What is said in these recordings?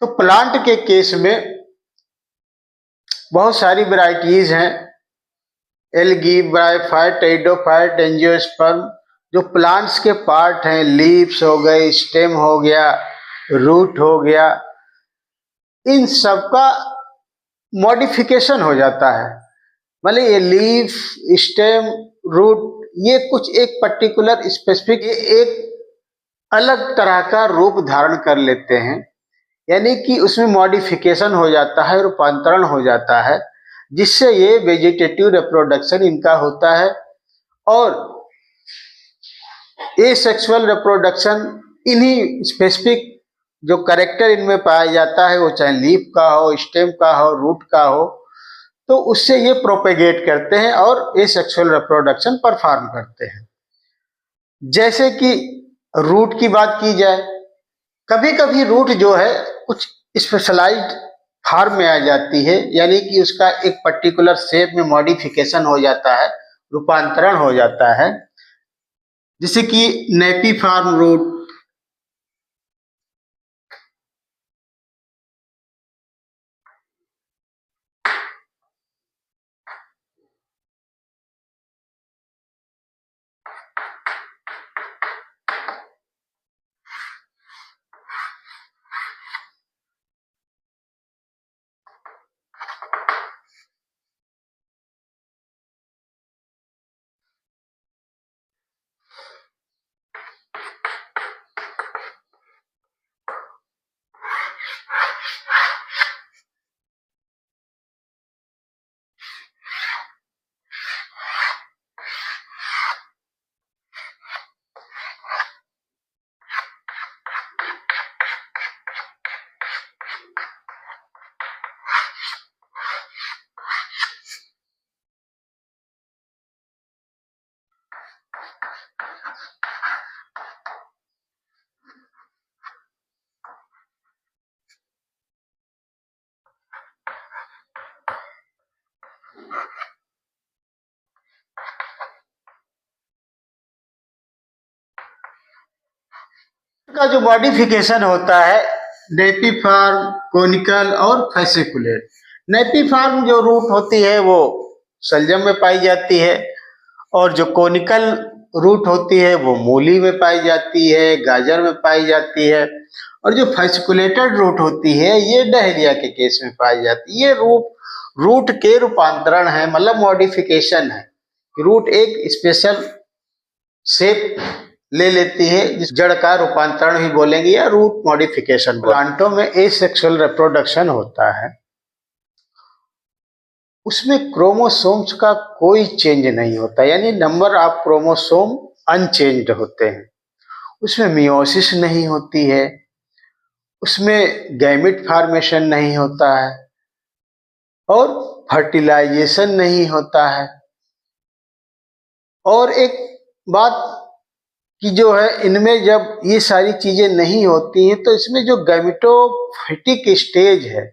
तो प्लांट के केस में बहुत सारी वैरायटीज हैं, एल्गी, ब्रायोफाइट, टेरिडोफाइट, एंजियोस्पर्म। जो प्लांट्स के पार्ट हैं, लीव्स हो गए, स्टेम हो गया, रूट हो गया, इन सब का मॉडिफिकेशन हो जाता है। मतलब ये लीफ, स्टेम, रूट, ये कुछ एक पर्टिकुलर स्पेसिफिक एक अलग तरह का रूप धारण कर लेते हैं, यानी कि उसमें मॉडिफिकेशन हो जाता है, रूपांतरण हो जाता है, जिससे ये वेजिटेटिव रिप्रोडक्शन इनका होता है। और एसेक्सुअल रिप्रोडक्शन इन्हीं स्पेसिफिक जो करेक्टर इनमें पाया जाता है, वो चाहे लीफ का हो, स्टेम का हो, रूट का हो, तो उससे ये प्रोपेगेट करते हैं और एसेक्सुअल रिप्रोडक्शन परफॉर्म करते हैं। जैसे कि रूट की बात की जाए, कभी कभी रूट जो है कुछ स्पेशलाइज्ड फॉर्म में आ जाती है, यानी कि उसका एक पर्टिकुलर शेप में मॉडिफिकेशन हो जाता है, रूपांतरण हो जाता है, जैसे कि नेपी फॉर्म रूट। का जो मॉडिफिकेशन होता है, नेपिफॉर्म, कोनिकल और फैसिकुलेट। नेपिफॉर्म जो रूट होती है वो शलजम में पाई जाती है, और जो कोनिकल रूट होती है वो मूली में पाई जाती है, गाजर में पाई जाती है, और जो फैसिकुलेटेड रूट होती है ये डहेलिया के केस में पाई जाती है। ये रूट के रूपांतरण है, मतलब मॉडिफिकेशन है। रूट एक स्पेशल शेप ले लेती है, जिस जड़ का रूपांतरण भी बोलेंगे या रूट मॉडिफिकेशन। प्लांटों में एसेक्सुअल रिप्रोडक्शन होता है, उसमें क्रोमोसोम्स का कोई चेंज नहीं होता, यानी नंबर ऑफ क्रोमोसोम अनचेंज्ड होते हैं। उसमें मियोसिस नहीं होती है, उसमें गैमेट फॉर्मेशन नहीं होता है, और फर्टिलाइजेशन नहीं होता है। और एक बात कि जो है, इनमें जब ये सारी चीजें नहीं होती हैं तो इसमें जो गैमेटोफिटिक स्टेज है,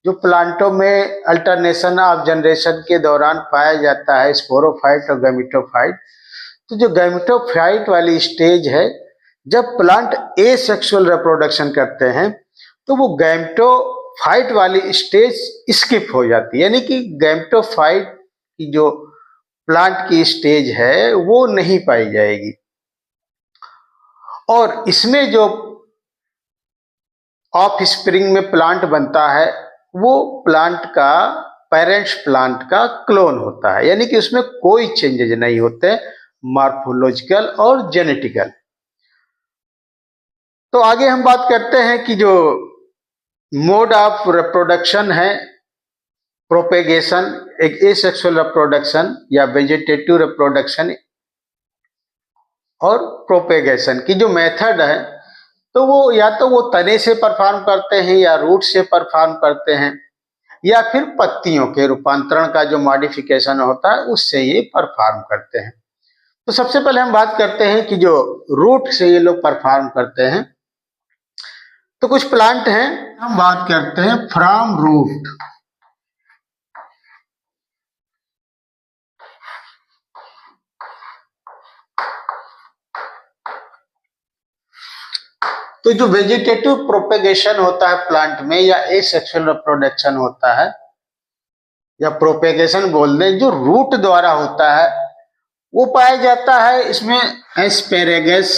जो प्लांटों में अल्टरनेशन ऑफ जनरेशन के दौरान पाया जाता है, स्पोरोफाइट और गैमेटोफाइट। तो जो गैमेटोफाइट वाली स्टेज है, जब प्लांट एसेक्सुअल रिप्रोडक्शन करते हैं तो वो गैमेटोफाइट वाली स्टेज स्किप हो जाती है, यानी कि गैमेटोफाइट की जो प्लांट की स्टेज है वो नहीं पाई जाएगी। और इसमें जो ऑफ स्प्रिंग में प्लांट बनता है वो प्लांट का, पेरेंट्स प्लांट का क्लोन होता है, यानी कि उसमें कोई चेंजेज नहीं होते मॉर्फोलॉजिकल और जेनेटिकल। तो आगे हम बात करते हैं कि जो मोड ऑफ रिप्रोडक्शन है, प्रोपेगेशन, एक एसेक्सुअल रिप्रोडक्शन या वेजिटेटिव रिप्रोडक्शन, और प्रोपेगेशन की जो मेथड है, तो वो या तो वो तने से परफॉर्म करते हैं या रूट से परफॉर्म करते हैं, या फिर पत्तियों के रूपांतरण का जो मॉडिफिकेशन होता है उससे ये परफॉर्म करते हैं। तो सबसे पहले हम बात करते हैं कि जो रूट से ये लोग परफॉर्म करते हैं, तो कुछ प्लांट हैं, हम बात करते हैं फ्रॉम रूट। तो जो वेजिटेटिव प्रोपेगेशन होता है प्लांट में या एसेक्सुअल रिप्रोडक्शन होता है या प्रोपेगेशन बोल दें, जो रूट द्वारा होता है वो पाया जाता है इसमें एस्पेरेगस।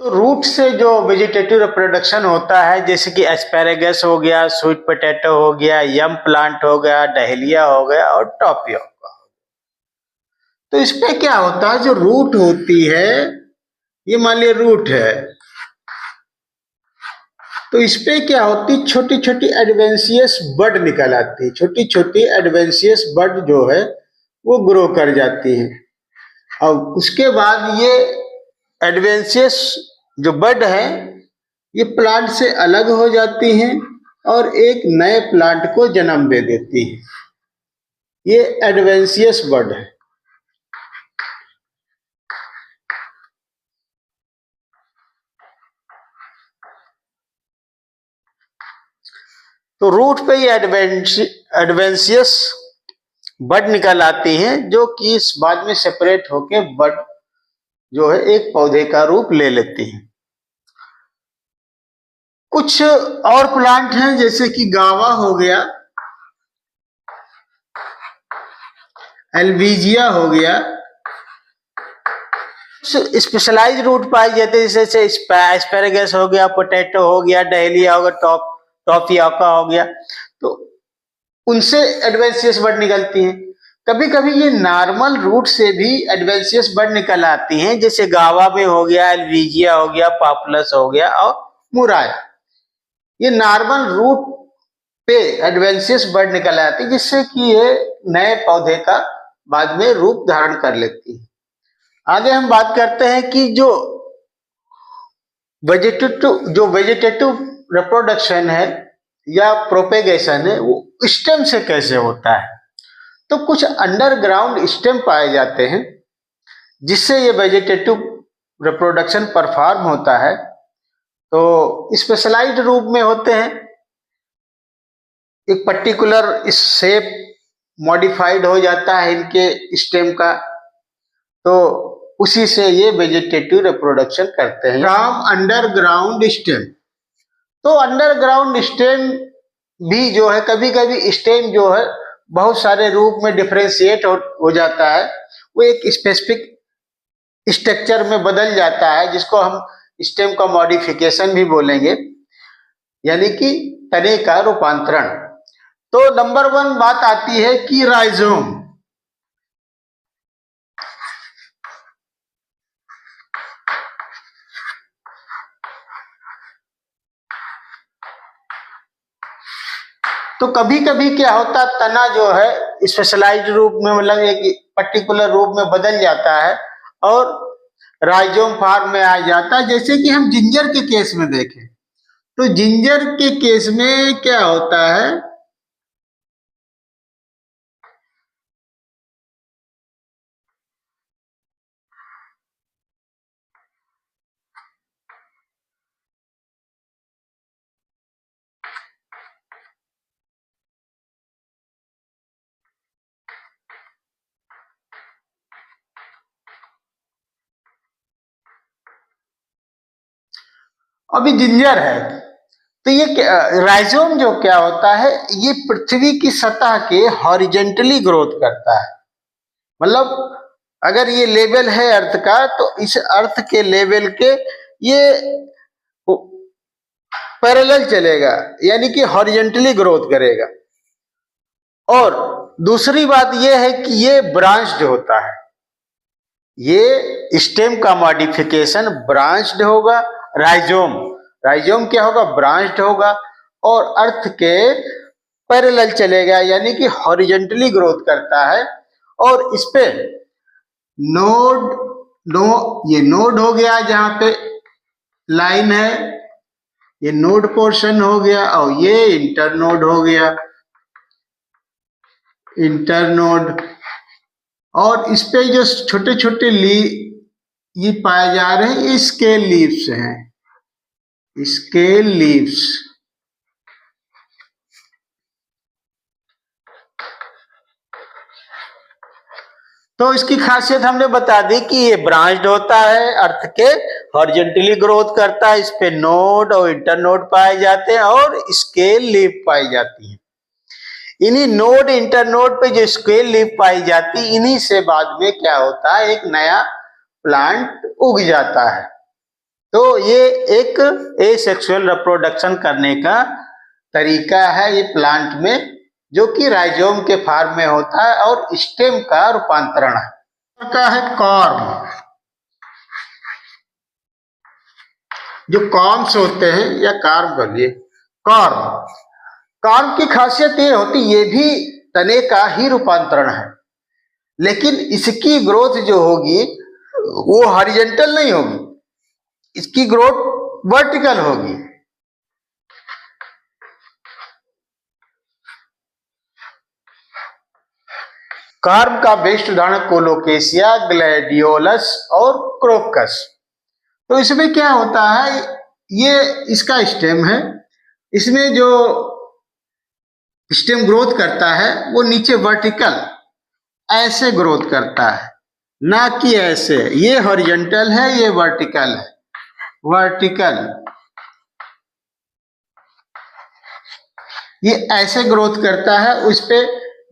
तो रूट से जो वेजिटेटिव रिप्रोडक्शन होता है, जैसे कि एस्पेरेगस हो गया, स्वीट पोटैटो हो गया, यम प्लांट हो गया, डहेलिया हो गया और टॉपियोका। तो इसमें क्या होता है, जो रूट होती है, ये मान लिया रूट है, तो इसपे क्या होती, छोटी छोटी एडवेंशियस बड निकल आती है। छोटी छोटी एडवेंशियस बड जो है वो ग्रो कर जाती है। अब उसके बाद ये एडवेंशियस जो बड है ये प्लांट से अलग हो जाती हैं और एक नए प्लांट को जन्म दे देती है। ये एडवेंशियस बड है। तो रूट पे ये एडवेंशियस बड निकल आती हैं, जो कि इस बाद में सेपरेट होके बड जो है एक पौधे का रूप ले लेती हैं। कुछ और प्लांट हैं जैसे कि गावा हो गया, एल्विजिया हो गया, स्पेशलाइज रूट पाए जाते हैं जैसे एस्पेरेगस हो गया, पोटैटो हो गया, डहेलिया हो गया, टॉपियोका हो गया। तो उनसे एडवेंशियस बड निकलती हैं। कभी कभी ये नॉर्मल रूट से भी एडवेंशियस बड निकल आती हैं, जैसे गावा में हो गया, एल्विजिया हो गया, पॉपुलस हो गया और मुराया। ये नॉर्मल रूट पे एडवेंशियस बड निकल आती है, जिससे कि ये नए पौधे का बाद में रूप धारण कर लेती है। आगे हम बात करते हैं कि जो वेजिटेटिव रिप्रोडक्शन है या प्रोपेगेशन है वो स्टेम से कैसे होता है। तो कुछ अंडरग्राउंड स्टेम पाए जाते हैं जिससे ये वेजिटेटिव रिप्रोडक्शन परफॉर्म होता है। तो स्पेशलाइज्ड रूप में होते हैं, एक पर्टिकुलर शेप मॉडिफाइड हो जाता है इनके स्टेम का, तो उसी से ये वेजिटेटिव रिप्रोडक्शन करते हैं। फ्रॉम अंडरग्राउंड स्टेम, तो अंडरग्राउंड स्टेम भी जो है कभी कभी स्टेम जो है बहुत सारे रूप में डिफरेंशिएट हो जाता है, वो एक स्पेसिफिक स्ट्रक्चर में बदल जाता है, जिसको हम स्टेम का मॉडिफिकेशन भी बोलेंगे, यानी कि तने का रूपांतरण। तो नंबर 1 बात आती है कि राइजोम। तो कभी कभी क्या होता, तना जो है स्पेशलाइज्ड रूप में, मतलब एक पर्टिकुलर रूप में बदल जाता है और राइजोम फॉर्म में आ जाता है। जैसे कि हम जिंजर के केस में देखें, तो जिंजर के केस में क्या होता है, अभी जिंजर है, तो ये राइजोम जो क्या होता है, ये पृथ्वी की सतह के हॉरिजेंटली ग्रोथ करता है। मतलब अगर ये लेवल है अर्थ का, तो इस अर्थ के लेवल के ये पैरेलल चलेगा, यानी कि हॉरिजेंटली ग्रोथ करेगा। और दूसरी बात यह है कि ये ब्रांच्ड होता है, ये स्टेम का मॉडिफिकेशन ब्रांच्ड होगा। राइजोम राइजोम क्या होगा, ब्रांच्ड होगा और अर्थ के पैरेलल चलेगा, यानी कि हॉरिजेंटली ग्रोथ करता है। और इस पे ये नोड हो गया, जहां पे लाइन है, ये नोड पोर्शन हो गया, और ये इंटरनोड हो गया, इंटरनोड। और इस पे जो छोटे छोटे ये पाए जा रहे हैं, स्केल लीव्स हैं, स्केल लीव्स। तो इसकी खासियत हमने बता दी कि ये ब्रांच्ड होता है, अर्थ के हॉरिजॉन्टली ग्रोथ करता है, इस पे नोड और इंटरनोड पाए जाते हैं और स्केल लीफ पाई जाती है। इन्हीं नोड इंटरनोड पे जो स्केल लीफ पाई जाती, इन्हीं से बाद में क्या होता है, एक नया प्लांट उग जाता है। तो ये एक एसेक्सुअल रिप्रोडक्शन करने का तरीका है ये प्लांट में, जो कि राइजोम के फॉर्म में होता है और स्टेम का रूपांतरण है। का है कॉर्म। जो कॉर्म्स होते हैं या कार्म करिए, कॉर्म की खासियत ये होती, ये भी तने का ही रूपांतरण है, लेकिन इसकी ग्रोथ जो होगी वो हॉरिजॉन्टल नहीं होगी, इसकी ग्रोथ वर्टिकल होगी। कार्म का बेस्ट उदाहरण कोलोकेशिया, ग्लैडियोलस और क्रोकस। तो इसमें क्या होता है, ये इसका स्टेम है, इसमें जो स्टेम ग्रोथ करता है वो नीचे वर्टिकल ऐसे ग्रोथ करता है, ना कि ऐसे। ये हॉरिजॉन्टल है, ये वर्टिकल है, वर्टिकल ये ऐसे ग्रोथ करता है। उस पे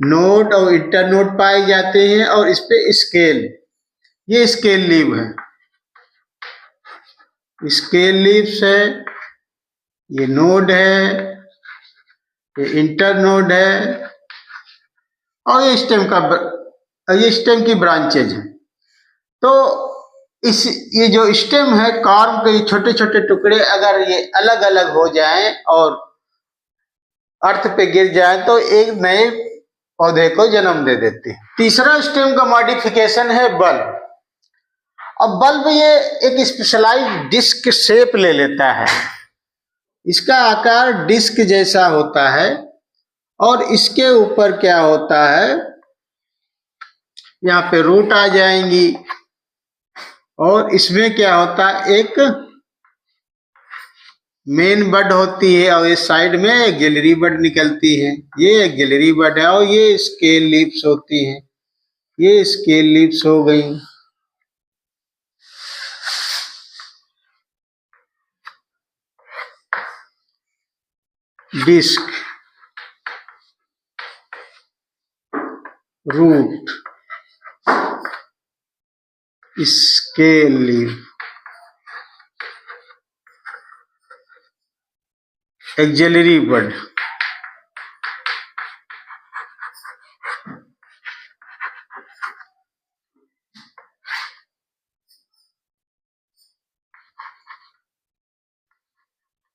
नोड और इंटरनोड पाए जाते हैं और इस पे स्केल, ये स्केल लीव है, स्केल लीव्स है, ये नोड है, ये इंटरनोड है और ये स्टेम की ब्रांचेज है। तो ये जो स्टेम है कार्म के छोटे छोटे टुकड़े अगर ये अलग अलग हो जाएं और अर्थ पे गिर जाए तो एक नए पौधे को जन्म दे देते हैं। तीसरा स्टेम का मॉडिफिकेशन है बल्ब। अब बल्ब ये एक स्पेशलाइज्ड डिस्क शेप ले लेता है, इसका आकार डिस्क जैसा होता है और इसके ऊपर क्या होता है, यहाँ पे रूट आ जाएंगी और इसमें क्या होता है, एक मेन बड होती है और इस साइड में एक्सिलरी बड निकलती है, ये एक्सिलरी बड है और ये स्केल लीव्स होती हैं, ये स्केल लीव्स हो गई। Disc, root, scale leaf, axillary bud,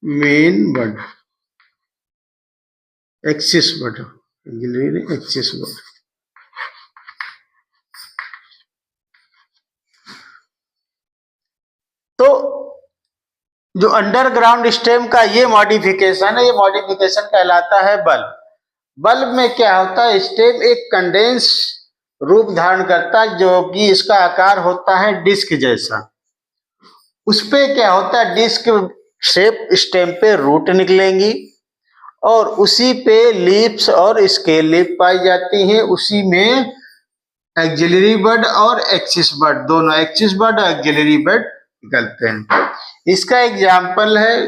main bud, axis bud, axis bud. तो जो अंडरग्राउंड स्टेम का ये मॉडिफिकेशन है, ये मॉडिफिकेशन कहलाता है बल्ब। बल्ब में क्या होता है, स्टेम एक कंडेंस रूप धारण करता है, जो कि इसका आकार होता है डिस्क जैसा। उस पे क्या होता है, डिस्क शेप स्टेम पे रूट निकलेंगी और उसी पे लीव्स और स्केल लीफ पाई जाती हैं। उसी में एक्सिलरी बड और एक्सिस बड, दोनों एक्सिस बड और एक्सिलरी बड निकलते हैं। इसका एग्जाम्पल है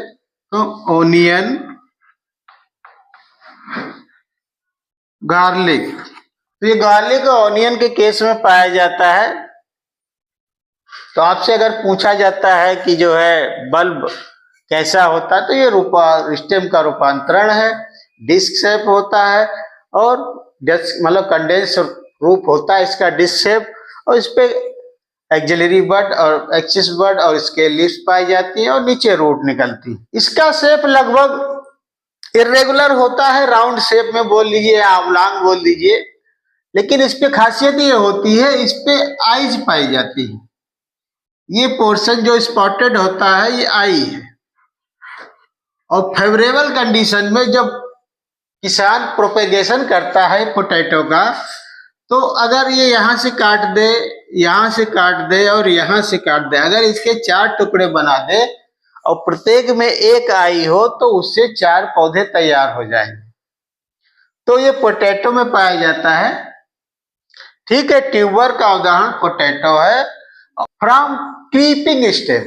तो ओनियन, गार्लिक। तो ये गार्लिक और ओनियन के केस में पाया जाता है। तो आपसे अगर पूछा जाता है कि जो है बल्ब कैसा होता है, तो ये स्टेम का रूपांतरण है, डिस्क शेप होता है और मतलब कंडेंस रूप होता है इसका डिस्क शेप, और इस पे एक्सिलरी बड और एक्सिस बड और स्केल लीव्स पाई जाती है और नीचे रूट निकलती है। इसका शेप लगभग इरेगुलर होता है, राउंड शेप में बोल लीजिए या ऑब्लॉन्ग बोल दीजिए, लेकिन इस पे खासियत ये होती है, इस पे आईज पाई जाती है। ये पोर्शन जो स्पॉटेड होता है ये आई है। और फेवरेबल कंडीशन में जब किसान प्रोपेगेशन करता है पोटैटो का, तो अगर ये यहाँ से काट दे, यहाँ से काट दे और यहाँ से काट दे, अगर इसके 4 टुकड़े बना दे और प्रत्येक में एक आई हो, तो उससे 4 पौधे तैयार हो जाएंगे। तो ये पोटैटो में पाया जाता है। ठीक है, ट्यूबर का उदाहरण पोटैटो है। फ्रॉम क्रीपिंग स्टेम,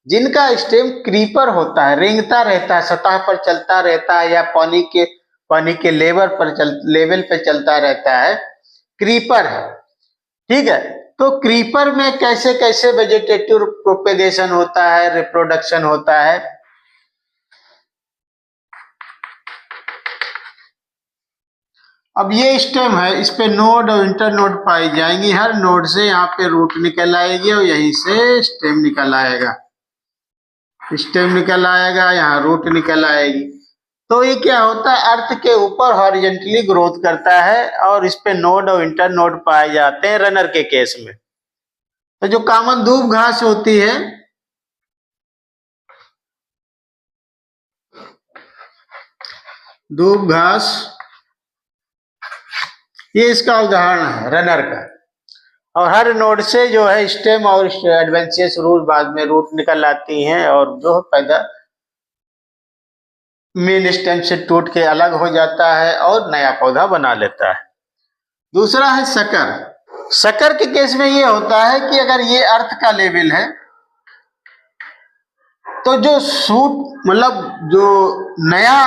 जिनका स्टेम क्रीपर होता है, रेंगता रहता है, सतह पर चलता रहता है या पानी के लेवल पे चलता रहता है, क्रीपर है। ठीक है, तो क्रीपर में कैसे कैसे वेजिटेटिव प्रोपेगेशन होता है, रिप्रोडक्शन होता है। अब ये स्टेम है, इस पे नोड और इंटरनोड पाई जाएंगी, हर नोड से यहाँ पे रूट निकल आएगी और यहीं से स्टेम निकल आएगा, स्टेम निकल आएगा, यहाँ रूट निकल आएगी। तो ये क्या होता है, अर्थ के ऊपर हॉरिजॉन्टली ग्रोथ करता है और इस पे नोड और इंटरनोड पाए जाते हैं रनर के केस में। तो जो कॉमन दूब घास होती है, दूब घास, ये इसका उदाहरण है रनर का। और हर नोड से जो है स्टेम और एडवेंशियस रूट बाद में रूट निकल आती हैं और जो पैदा मेन स्टेम से टूट के अलग हो जाता है और नया पौधा बना लेता है। दूसरा है शकर। शकर के केस में ये होता है कि अगर ये अर्थ का लेवल है तो जो सूट मतलब जो नया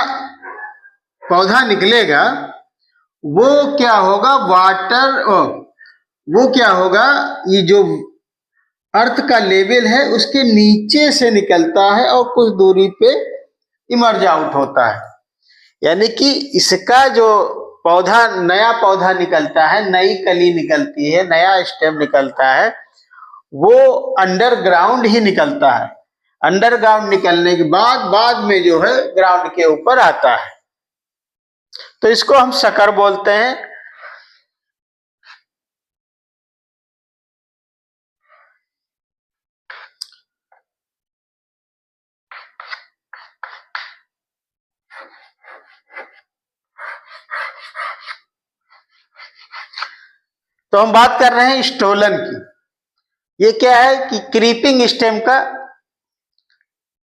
पौधा निकलेगा वो क्या होगा, वो क्या होगा, ये जो अर्थ का लेवल है उसके नीचे से निकलता है और कुछ दूरी पे इमर्ज आउट होता है। यानी कि इसका जो पौधा, नया पौधा निकलता है, नई कली निकलती है, नया स्टेम निकलता है, वो अंडरग्राउंड ही निकलता है। अंडरग्राउंड निकलने के बाद में जो है ग्राउंड के ऊपर आता है, तो इसको हम शकर बोलते हैं। तो हम बात कर रहे हैं स्टोलन की। ये क्या है कि क्रीपिंग स्टेम का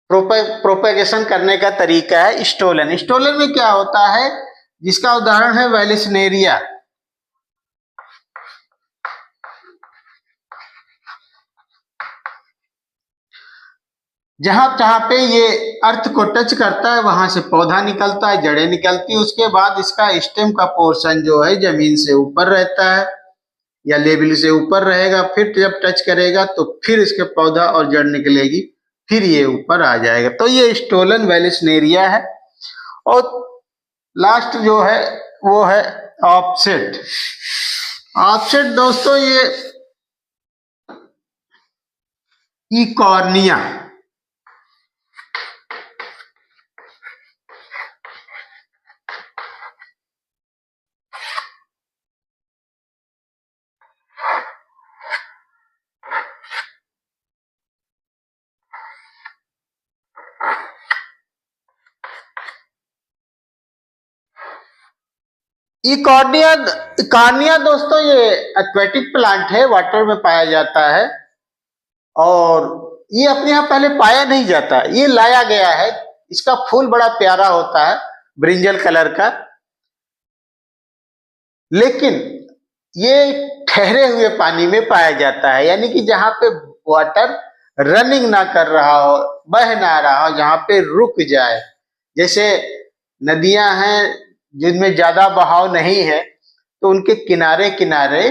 प्रोपेगेशन करने का तरीका है स्टोलन। स्टोलन में क्या होता है, जिसका उदाहरण है वैलिसनेरिया। जहां जहां पे ये अर्थ को टच करता है वहां से पौधा निकलता है, जड़ें निकलती है, उसके बाद इसका स्टेम का पोर्शन जो है जमीन से ऊपर रहता है या लेवल से ऊपर रहेगा, फिर जब टच करेगा तो फिर इसके पौधा और जड़ निकलेगी, फिर ये ऊपर आ जाएगा। तो ये स्टोलन वैलिसनेरिया है। और लास्ट जो है वो है ऑफसेट। ऑफसेट दोस्तों ये इकॉर्निया, इकॉर्निया दोस्तों ये एक्वेटिक प्लांट है, वाटर में पाया जाता है और ये अपने यहाँ पहले पाया नहीं जाता, ये लाया गया है। इसका फूल बड़ा प्यारा होता है, ब्रिंजल कलर का, लेकिन ये ठहरे हुए पानी में पाया जाता है। यानी कि जहां पे वाटर रनिंग ना कर रहा हो, बह ना रहा हो, जहां पे रुक जाए, जैसे नदियां हैं जिनमें ज्यादा बहाव नहीं है तो उनके किनारे किनारे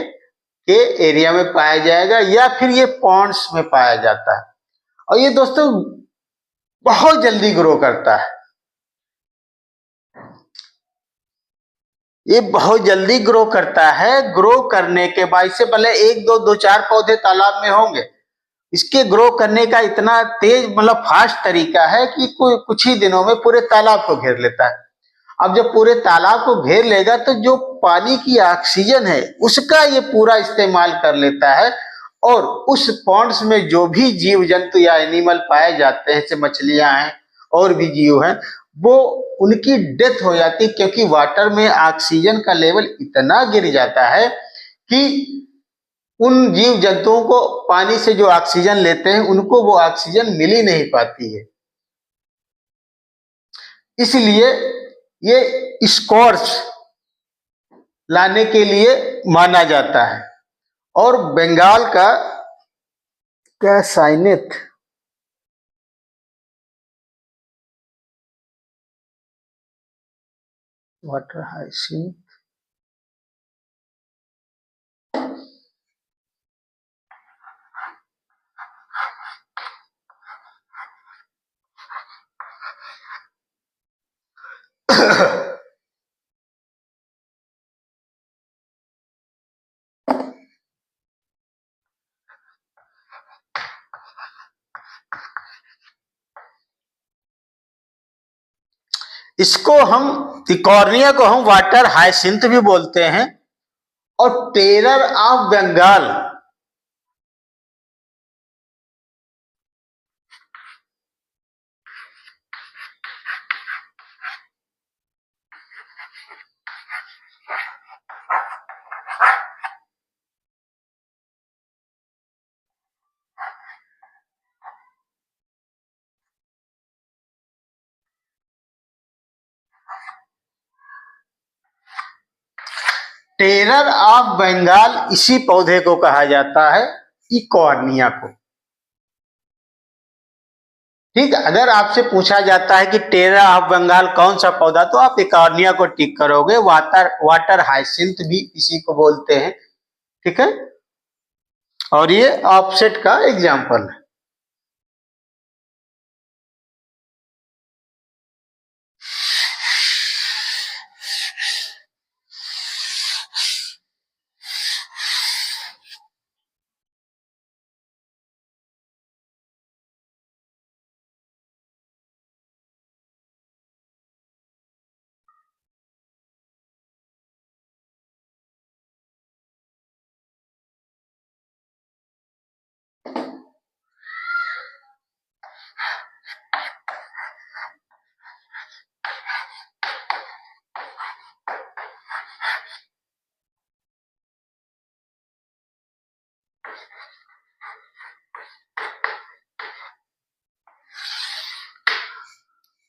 के एरिया में पाया जाएगा, या फिर ये पॉन्ड्स में पाया जाता है। और ये दोस्तों बहुत जल्दी ग्रो करता है, ये बहुत जल्दी ग्रो करता है। ग्रो करने के बाद इससे पहले एक दो चार पौधे तालाब में होंगे, इसके ग्रो करने का इतना तेज मतलब फास्ट तरीका है कि कुछ ही दिनों में पूरे तालाब को घेर लेता है। अब जब पूरे तालाब को घेर लेगा तो जो पानी की ऑक्सीजन है उसका ये पूरा इस्तेमाल कर लेता है, और उस पॉन्ड्स में जो भी जीव जंतु या एनिमल पाए जाते हैं, जैसे मछलियां हैं और भी जीव हैं, वो उनकी डेथ हो जाती, क्योंकि वाटर में ऑक्सीजन का लेवल इतना गिर जाता है कि उन जीव जंतुओं को पानी से जो ऑक्सीजन लेते हैं उनको वो ऑक्सीजन मिल ही नहीं पाती है। इसलिए ये स्कॉर्च लाने के लिए माना जाता है। और बंगाल का क्या साइनेथ, वाटर हाइसिंथ, इसको हम इकॉर्निया को हम वाटर हाइसिंथ भी बोलते हैं। और terror of Bengal terror of Bengal इसी पौधे को कहा जाता है, इकॉर्निया को। ठीक है, अगर आपसे पूछा जाता है कि टेरर ऑफ बंगाल कौन सा पौधा, तो आप इकॉर्निया को टिक करोगे। वाटर हाइसिंथ भी इसी को बोलते हैं। ठीक है, और ये ऑफसेट का एग्जाम्पल है।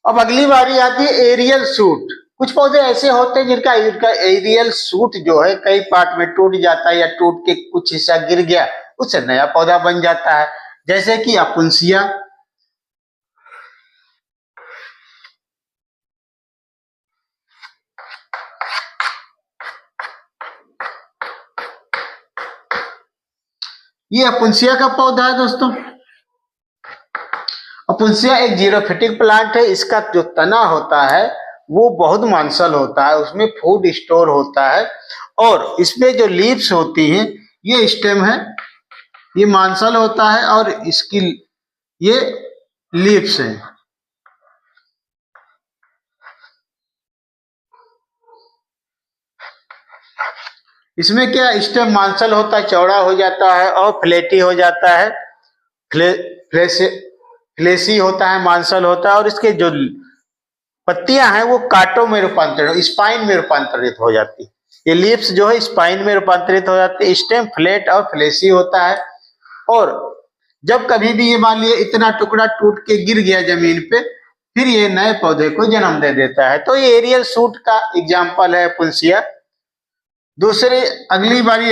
अब अगली बारी आती है एरियल सूट। कुछ पौधे ऐसे होते हैं जिनका एरियल सूट जो है कई पार्ट में टूट जाता है, या टूट के कुछ हिस्सा गिर गया, उससे नया पौधा बन जाता है, जैसे कि अपुंसिया। ये अपुंसिया का पौधा है दोस्तों। अपुंसिया एक जीरोफिटिक प्लांट है। इसका जो तना होता है वो बहुत मांसल होता है, उसमें फूड स्टोर होता है, और इसमें जो लीव्स होती हैं, ये स्टेम है, ये मांसल होता है, और इसकी ये लीव्स हैं। इसमें क्या स्टेम मांसल होता है, चौड़ा हो जाता है और फ्लैटी हो जाता है, फ्लेसी होता है, मांसल होता है, और इसके जो पत्तियां हैं वो कांटों में रूपांतरित, स्पाइन में रूपांतरित हो जाती। ये लीव्स जो है स्पाइन में रूपांतरित हो जाती है। स्टेम फ्लैट और फ्लेसी होता है, और जब कभी भी ये मान लिए इतना टुकड़ा टूट के गिर गया जमीन पे, फिर ये नए पौधे को जन्म दे देता है। तो ये एरियल सूट का एग्जाम्पल है पुंसिया। दूसरे अगली बारी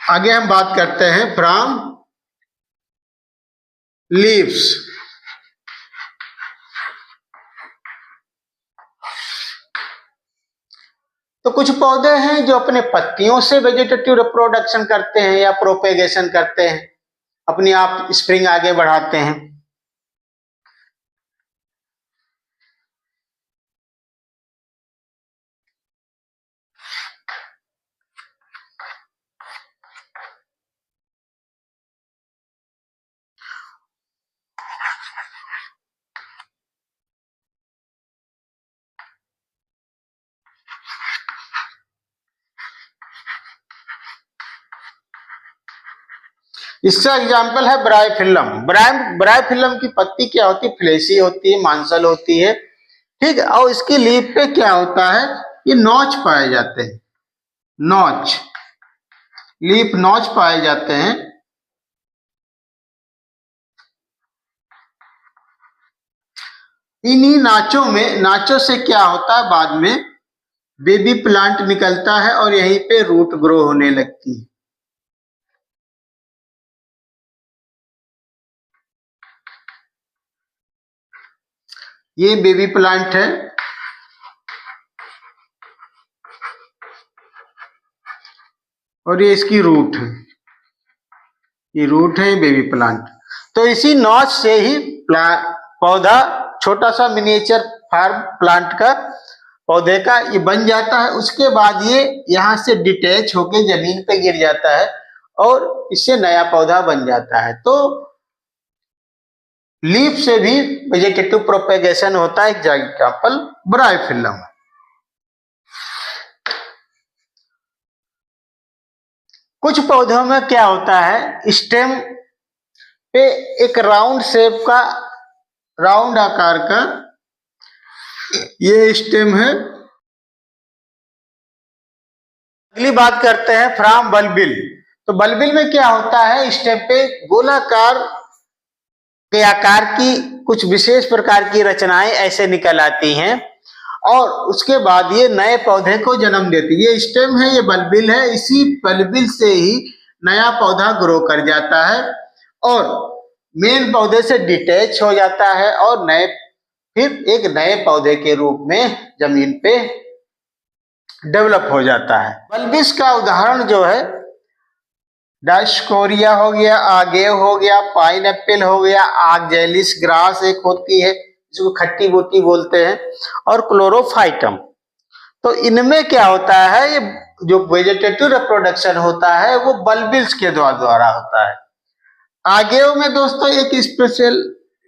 आगे हम बात करते हैं फ्रॉम लीव्स। तो कुछ पौधे हैं जो अपने पत्तियों से वेजिटेटिव रिप्रोडक्शन करते हैं या प्रोपेगेशन करते हैं, अपने आप स्प्रिंग आगे बढ़ाते हैं। इसका एग्जाम्पल है ब्रायफिल्लम। ब्रायफिल्लम की पत्ती क्या होती है, फ्लेसी होती है, मांसल होती है। ठीक है, और इसकी लीफ पे क्या होता है, ये नॉच पाए जाते हैं, नॉच, लीफ नॉच पाए जाते हैं। इन्हीं नाचों से क्या होता है बाद में, बेबी प्लांट निकलता है और यहीं पे रूट ग्रो होने लगती है। ये बेबी प्लांट है और ये इसकी रूट है, ये रूट है, ये बेबी प्लांट। तो इसी नॉच से ही पौधा छोटा सा मिनिएचर फार्म प्लांट का पौधे का ये बन जाता है। उसके बाद ये यहाँ से डिटैच होके जमीन पे गिर जाता है और इससे नया पौधा बन जाता है। तो लीफ से भी वेजिटेटिव प्रोपेगेशन होता है। एग्जाम्पल ब्रायोफिल्लम। कुछ पौधों में क्या होता है, स्टेम पे एक राउंड शेप का, राउंड आकार का ये स्टेम है। अगली बात करते हैं फ्रॉम बल्बिल। तो बल्बिल में क्या होता है, स्टेम पे गोलाकार के आकार की कुछ विशेष प्रकार की रचनाएं ऐसे निकल आती हैं और उसके बाद ये नए पौधे को जन्म देती है। ये स्टेम है, ये बल्बिल है, इसी बल्बिल से ही नया पौधा ग्रो कर जाता है और मेन पौधे से डिटैच हो जाता है और फिर एक नए पौधे के रूप में जमीन पे डेवलप हो जाता है। बल्बिस का उदाहरण जो है डायस्कोरिया हो गया, आगेव हो गया, पाइनएप्पल हो गया, आगजेलिस ग्रास एक होती है जिसको खट्टी बूटी बोलते हैं, और क्लोरोफाइटम। तो इनमें क्या होता है, ये जो वेजिटेटिव रिप्रोडक्शन होता है वो बल्बिल्स के द्वारा होता है। आगेव में दोस्तों एक स्पेशल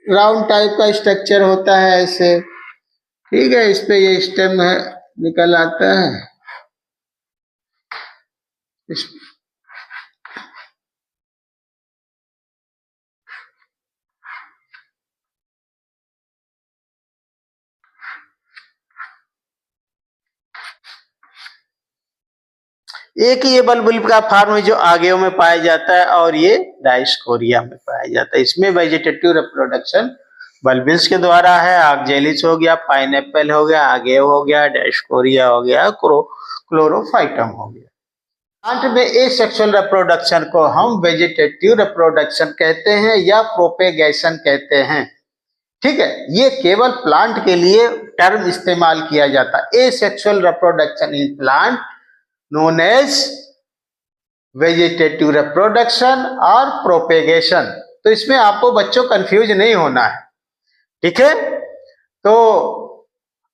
राउंड टाइप का स्ट्रक्चर होता है ऐसे, ठीक है, इस पे ये स्टेम है निकल आता है। एक ये बल्बिल का फॉर्म है जो आगेव में पाया जाता है और ये डायस्कोरिया में पाया जाता है। इसमें वेजिटेटिव रिप्रोडक्शन बल्बिल्स के द्वारा है। आगजेलिस हो गया, पाइनएप्पल हो गया, आगेव हो गया, डायस्कोरिया हो गया, क्लोरोफाइटम हो गया। प्लांट में एसेक्सुअल रिप्रोडक्शन को हम वेजिटेटिव रिप्रोडक्शन कहते हैं या प्रोपेगेशन कहते हैं। ठीक है, ये केवल प्लांट के लिए टर्म इस्तेमाल किया जाता है। Asexual reproduction in plant known as vegetative reproduction और प्रोपेगेशन। तो इसमें आपको बच्चों कंफ्यूज नहीं होना है, ठीक है। तो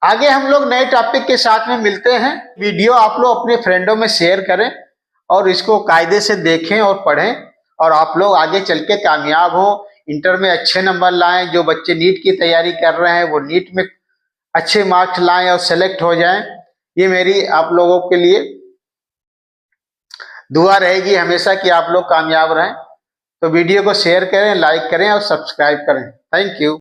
आगे हम लोग नए टॉपिक के साथ में मिलते हैं। वीडियो आप लोग अपने फ्रेंडों में शेयर करें और इसको कायदे से देखें और पढ़ें और आप लोग आगे चल के कामयाब हो, इंटर में अच्छे नंबर लाएं। जो बच्चे नीट की तैयारी कर रहे हैं वो नीट में अच्छे मार्क्स लाएं और सेलेक्ट हो जाएं। ये मेरी आप लोगों के लिए दुआ रहेगी हमेशा कि आप लोग कामयाब रहें। तो वीडियो को शेयर करें, लाइक करें और सब्सक्राइब करें। Thank you.